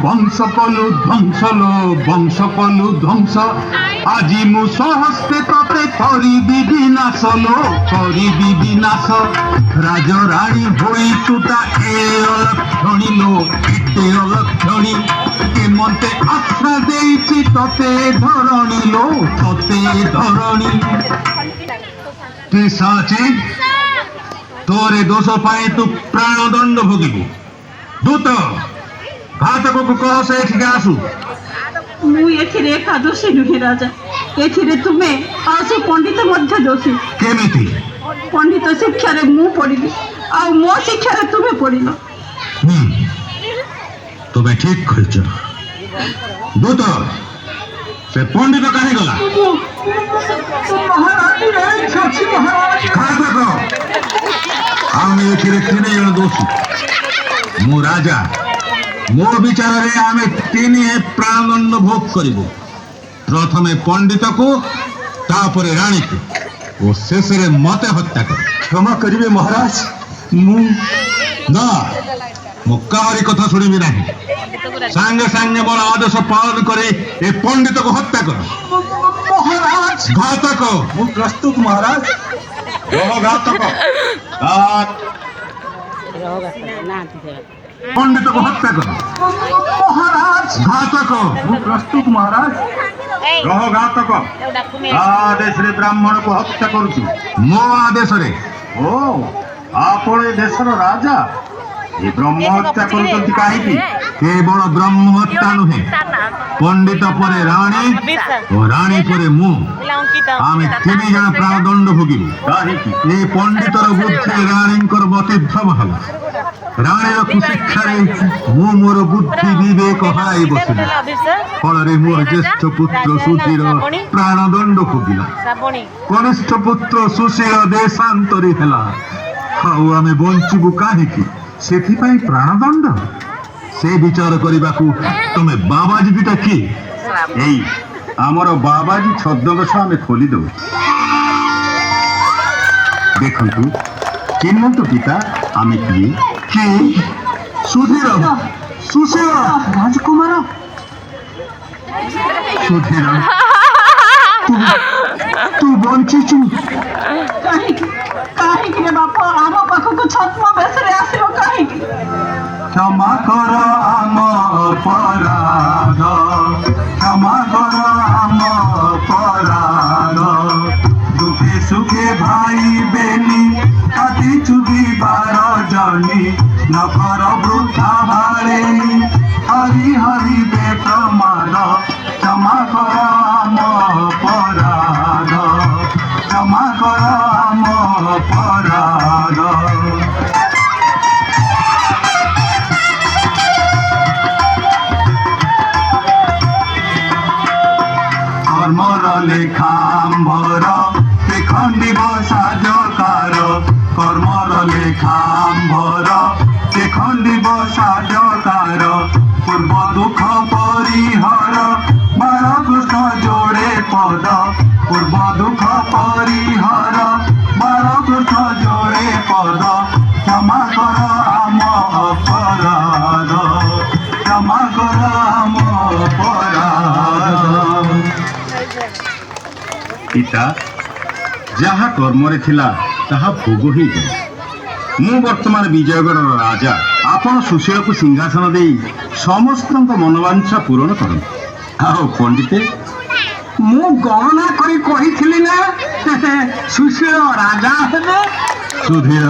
বংশ কলু ধ্বংস লো বংশ কলু ধ্বংস আজি মু সহস্তে ততে করিবি বিনাশ লো করিবি বিনাশ রাজ রানী হই তুতা এ অলক্ষণী লো এতে অলক্ষণী এমন্তে আশ্রা দেইছি ততে ধরণী লো ততে ধরণী পিশাচি তোরে দোষ পাই তু প্রাণদণ্ড ভোগিবু দূত ଘାତକକୁ କହ ସେ ଏଠିକି ଆସୁ। ମୁଁ ଏଥିରେ ଏକା ଦୋଷୀ ନୁହେଁ ରାଜା, ଏଥିରେ ତୁମେ ଆଉ ସେ ପଣ୍ଡିତ ମଧ୍ୟ ଦୋଷୀ। କେମିତି? ପଣ୍ଡିତ ଶିକ୍ଷାରେ ମୁଁ ପଡ଼ିଲି ଆଉ ମୋ ଶିକ୍ଷାରେ ତୁମେ ପଡ଼ିଲ। ତୁମେ ଠିକ କହିଛ। ଦୂତ ସେ ପଣ୍ଡିତ କାହିଁ ଗଲା? ଘାତକ ଆମେ ଏଥିରେ ତିନି ଜଣ ଦୋଷୀ। ମୁଁ ରାଜା, ମୋ ବିଚାରରେ ଆମେ ତିନିଏ ପ୍ରାଣଦଣ୍ଡ ଭୋଗ କରିବୁ। ପ୍ରଥମେ ପଣ୍ଡିତକୁ, ତାପରେ ରାଣୀକୁ ଓ ଶେଷରେ ମତେ ହତ୍ୟା କର। କ୍ଷମା କରିବେ ମହାରାଜ, ନା ମୁଁ କାହାରି କଥା ଶୁଣିବି ନାହିଁ। ସାଙ୍ଗେ ସାଙ୍ଗେ ମୋର ଆଦେଶ ପାଳନ କରି ଏ ପଣ୍ଡିତକୁ ହତ୍ୟା କର। ମହାରାଜ ଘାତକ ମୁଁ ପ୍ରସ୍ତୁତ ମହାରାଜ। ଘାତକ ପଣ୍ଡିତକୁ ହତ୍ୟା କର। ମହାରାଜ ଘାତକ ମୁଁ ପ୍ରସ୍ତୁତ ମହାରାଜ। ଘାତକ ଆଦେଶରେ ବ୍ରାହ୍ମଣକୁ ହତ୍ୟା କରୁଛୁ। ମୋ ଆଦେଶରେ। ଓ ଆପଣ ଏ ଦେଶର ରାଜା, ଏ ବ୍ରହ୍ମ ହତ୍ୟା କରୁଛନ୍ତି କାହିଁକି? କେବଳ ବ୍ରହ୍ମ ହତ୍ୟା ନୁହେଁ, ପଣ୍ଡିତ ପରେ ରାଣୀ ଓ ରାଣୀ ପରେ ମୁଁ, ଆମେ ତିନି ଜଣ ପ୍ରାଣଦଣ୍ଡ ଭୋଗିବୁ। କାହିଁକି? ଏ ପଣ୍ଡିତର ବୁଦ୍ଧି ରାଣୀଙ୍କର ବ୍ୟତିକ୍ରମ ହେଲା। ରାଣୀର କୁଶିକ୍ଷାରେ ମୁଁ ମୋର ବୁଦ୍ଧି ବିବେକ ହରାଇ ବସିଲି। ଫଳରେ ମୋର ଜ୍ୟେଷ୍ଠ ପୁତ୍ର ସୁଧୀର ପ୍ରାଣଦଣ୍ଡ ଭୋଗିଲା। କନିଷ୍ଠ ପୁତ୍ର ସୁଶୀଳ ଦେଶାନ୍ତରୀ ହେଲା। ଆଉ ଆମେ ବଞ୍ଚିବୁ କାହିଁକି? ସେଥିପାଇଁ ପ୍ରାଣଦଣ୍ଡ। ସେ ବିଚାର କରିବାକୁ ତମେ ବାବାଜୀଟା କିଏ? ଏଇ ଆମର ବାବାଜୀ ଛଦ୍ମବେଶ ଆମେ ଖୋଲି ଦଉ। ଦେଖନ୍ତୁ, ଚିହ୍ନନ୍ତୁ ପିତା, ଆମେ କିଏ? କି ସୁଧୀର, ସୁଶୀଳ ରାଜକୁମାର। ସୁଧୀର, ତୁ ବଞ୍ଚିଛୁ? କାହିଁକି କାହିଁକି ରେ ବାପ ଆମ ପାଖକୁ ଛଦ୍ମ ବେଶରେ ଆସିବ କାହିଁକି? କ୍ଷମା କର ଆମ ଅପରାଧ, କ୍ଷମା କର ଆମ ଅପରାଧ। ଦୁଃଖେ ସୁଖେ ଭାଇ ବେନି କାଟି ଚୁଦିବାର ଜନି ନକର ବୃଥା ଭାଳେନି ହରି ହରି ବେ ପ୍ରମାଦ। କ୍ଷମା କର ଆମ ଅପରାଧ, କ୍ଷମା କର ଆମ ଅପରାଧ। কর্মর লেখাম্বর খণ্ডিব সাজকার, কর্মর লেখাম্বর খণ্ডিব সাজকার। পূর্ব দুঃখ পরিহর বার কৃষ্ণ জোড়ে পদ, পূর্ব দুঃখ পরিহর বার কৃষ্ণ জোড়ে পদ। ক্ষমা কর আম অপরাধ, ক্ষমা কর আম অপরাধ। ପିତା, ଯାହା କର୍ମରେ ଥିଲା ତାହା ଭୋଗ ହେଇଯାଏ। ମୁଁ ବର୍ତ୍ତମାନ ବିଜୟଗଡ଼ର ରାଜା। ଆପଣ ସୁଶୀଳକୁ ସିଂହାସନ ଦେଇ ସମସ୍ତଙ୍କ ମନୋବାଞ୍ଛା ପୂରଣ କରନ୍ତୁ। ଆଉ ପଣ୍ଡିତେ, ମୁଁ ଗଣନା କରି କହିଥିଲି ନା ସୁଶୀଳ ରାଜା ହେବେ। ସୁଧୀର,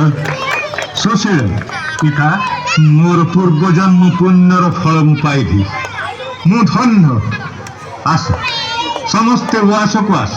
ସୁଶୀଳ ପିତା, ମୋର ପୂର୍ବଜନ୍ମ ପୁଣ୍ୟର ଫଳ ମୁଁ ପାଇବି। ମୁଁ ଧନ୍ୟ। ଆସ ସମସ୍ତେ ଉଆସକୁ ଆସ।